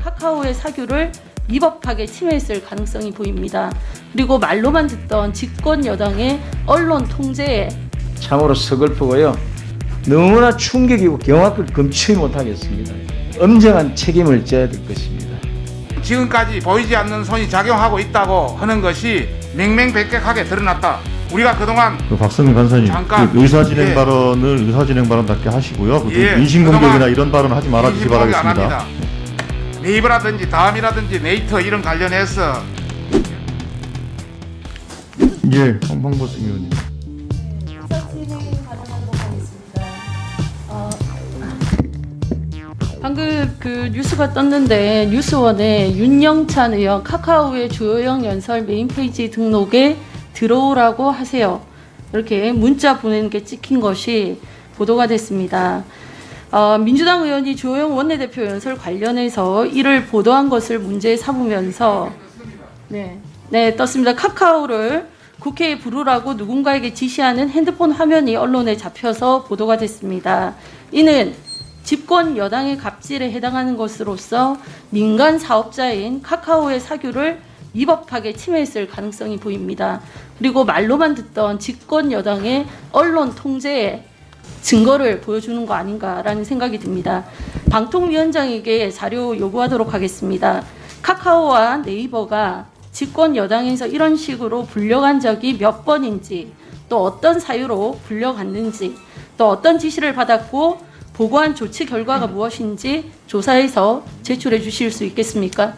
카카오의 사규를 위법하게 침해했을 가능성이 보입니다. 그리고 말로만 듣던 집권 여당의 언론 통제에 참으로 서글프고요. 너무나 충격이고 경악을 금치 못하겠습니다. 엄정한 책임을 져야 될 것입니다. 지금까지 보이지 않는 손이 작용하고 있다고 하는 것이 맹맹백백하게 드러났다. 우리가 그동안 박성민 간사님, 잠깐, 그 의사진행 예. 발언을 의사진행 발언답게 하시고요. 예, 인신공격이나 그동안 이런 발언 하지 말아주시기 인신공격 안 바라겠습니다. 합니다. 네이버라든지 다음이라든지 네이터 이런 관련해서 예, 황보승 의원님. 방금 그 뉴스가 떴는데 뉴스원에 윤영찬 의원 카카오의 주요형 연설 메인 페이지 등록에 들어오라고 하세요. 이렇게 문자 보내는 게 찍힌 것이 보도가 됐습니다. 민주당 의원이 주호영 원내대표 연설 관련해서 이를 보도한 것을 문제 삼으면서 네, 떴습니다. 카카오를 국회에 부르라고 누군가에게 지시하는 핸드폰 화면이 언론에 잡혀서 보도가 됐습니다. 이는 집권 여당의 갑질에 해당하는 것으로서 민간 사업자인 카카오의 사규를 위법하게 침해했을 가능성이 보입니다. 그리고 말로만 듣던 집권 여당의 언론 통제에 증거를 보여주는 거 아닌가라는 생각이 듭니다. 방통위원장에게 자료 요구하도록 하겠습니다. 카카오와 네이버가 집권 여당에서 이런 식으로 불려간 적이 몇 번인지, 또 어떤 사유로 불려갔는지, 또 어떤 지시를 받았고 보고한 조치 결과가 무엇인지 조사해서 제출해 주실 수 있겠습니까?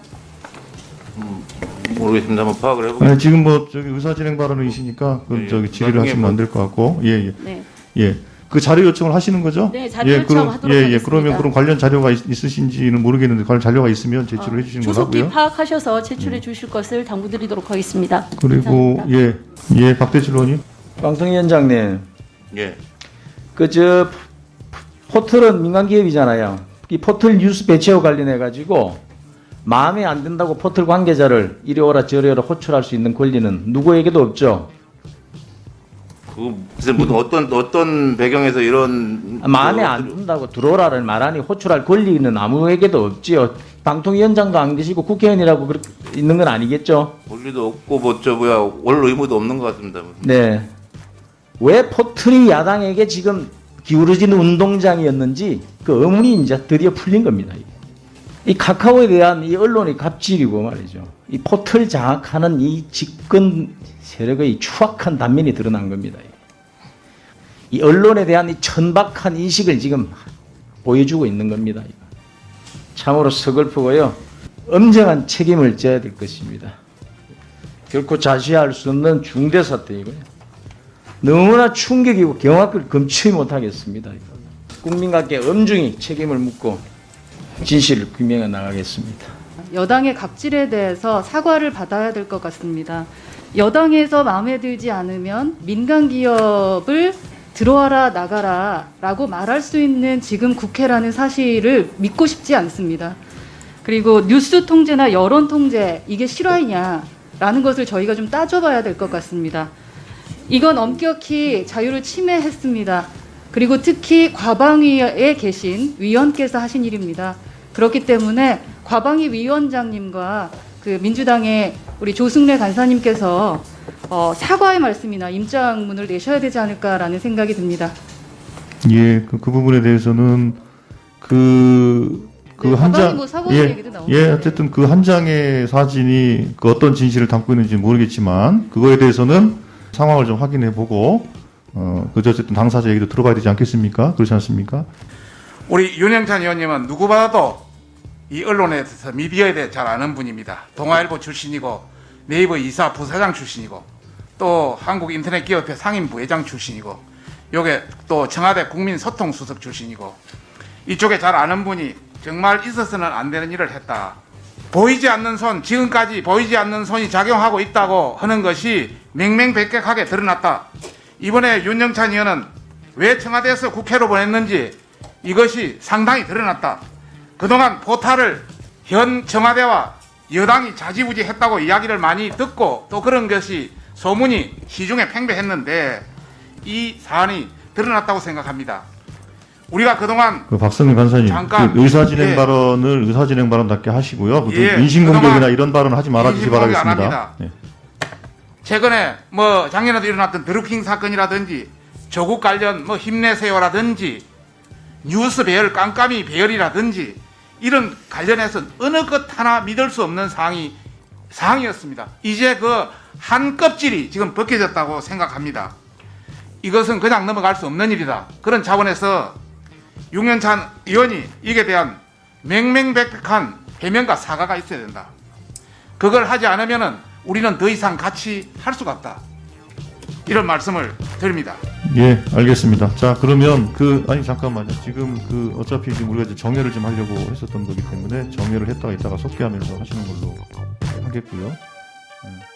모르겠습니다. 한번 파악을 해보겠습니다. 지금 뭐 저기 의사진행 발언이시니까 그 예, 저기 질의를 나중에 하시면 안 될 것 같고, 네. 그 자료 요청을 하시는 거죠? 네, 자료 요청하도록 하겠습니다. 그러면 그런 관련 자료가 있으신지는 모르겠는데 관련 자료가 있으면 제출을 해주시는 조속히 거고요. 파악하셔서 제출해 주실 것을 당부드리도록 하겠습니다. 그리고 감사합니다. 박대실 의원님. 방통위원장님, 예. 그 포털은 민간 기업이잖아요. 이 포털 뉴스 배치와 관련해 가지고 마음에 안 든다고 포털 관계자를 이리 오라 저리 오라 호출할 수 있는 권리는 누구에게도 없죠. 그 무슨 어떤 배경에서 이런 마음에 안 든다고 들어오라를 말하니 호출할 권리는 아무에게도 없지요. 방통위원장도 안 계시고 국회의원이라고 그렇게 있는 건 아니겠죠. 권리도 없고 올 의무도 없는 것 같습니다. 네. 왜 포털이 야당에게 지금 기울어진 운동장이었는지 그 의문이 이제 드디어 풀린 겁니다. 이 카카오에 대한 이 언론의 갑질이고 말이죠. 이 포털 장악하는 이 집권 세력의 추악한 단면이 드러난 겁니다. 이 언론에 대한 이 천박한 인식을 지금 보여주고 있는 겁니다. 참으로 서글프고요. 엄정한 책임을 져야 될 것입니다. 결코 자시할 수 없는 중대 사태이고요. 너무나 충격이고 경악을 금치 못하겠습니다. 국민께 엄중히 책임을 묻고 진실을 규명해 나가겠습니다. 여당의 갑질에 대해서 사과를 받아야 될 것 같습니다. 여당에서 마음에 들지 않으면 민간 기업을 들어와라 나가라 라고 말할 수 있는 지금 국회라는 사실을 믿고 싶지 않습니다. 그리고 뉴스 통제나 여론 통제 이게 실화이냐라는 것을 저희가 좀 따져봐야 될 것 같습니다. 이건 엄격히 자유를 침해했습니다. 그리고 특히 과방위에 계신 위원께서 하신 일입니다. 그렇기 때문에 과방위 위원장님과 그 민주당의 우리 조승래 간사님께서 사과의 말씀이나 임장문을 내셔야 되지 않을까라는 생각이 듭니다. 그 부분에 대해서는 한 장, 뭐 사과 얘기도 나오는데. 어쨌든 그 한 장의 사진이 그 어떤 진실을 담고 있는지 모르겠지만 그거에 대해서는 상황을 좀 확인해보고 어쨌든 당사자 얘기도 들어봐야 되지 않겠습니까? 그렇지 않습니까? 우리 윤영찬 의원님은 누구보다도 이 언론에 대해서 미디어에 대해 잘 아는 분입니다. 동아일보 출신이고 네이버 이사 부사장 출신이고 또 한국인터넷기업회 상임부회장 출신이고 요게 또 청와대 국민소통수석 출신이고 이쪽에 잘 아는 분이 정말 있어서는 안 되는 일을 했다. 보이지 않는 손, 지금까지 보이지 않는 손이 작용하고 있다고 하는 것이 맹맹백백하게 드러났다. 이번에 윤영찬 의원은 왜 청와대에서 국회로 보냈는지 이것이 상당히 드러났다. 그동안 포탈을 현 청와대와 여당이 자지우지했다고 이야기를 많이 듣고 또 그런 것이 소문이 시중에 팽배했는데 이 사안이 드러났다고 생각합니다. 우리가 그동안 그 박성민 간사님, 잠깐, 그 의사진행 예. 발언을 의사진행 발언답게 하시고요. 그 예, 인신공격이나 그동안 이런 발언 하지 말아주시기 인신공격 안 바라겠습니다. 합니다. 예. 최근에 뭐 작년에도 일어났던 드루킹 사건이라든지 조국 관련 뭐 힘내세요라든지 뉴스 배열 깜깜이 배열이라든지 이런 관련해서 어느 것 하나 믿을 수 없는 사항이었습니다. 이제 그 한 껍질이 지금 벗겨졌다고 생각합니다. 이것은 그냥 넘어갈 수 없는 일이다. 그런 차원에서 윤영찬 의원이 이에 대한 맹맹백백한 해명과 사과가 있어야 된다. 그걸 하지 않으면은 우리는 더 이상 같이 할 수가 없다. 이런 말씀을 드립니다. 예, 알겠습니다. 자, 그러면 아니, 잠깐만요. 지금 어차피 지금 우리가 이제 정리를 좀 하려고 했었던 거기 때문에 정리를 했다가 이따가 속개하면서 하시는 걸로 하겠고요. 예.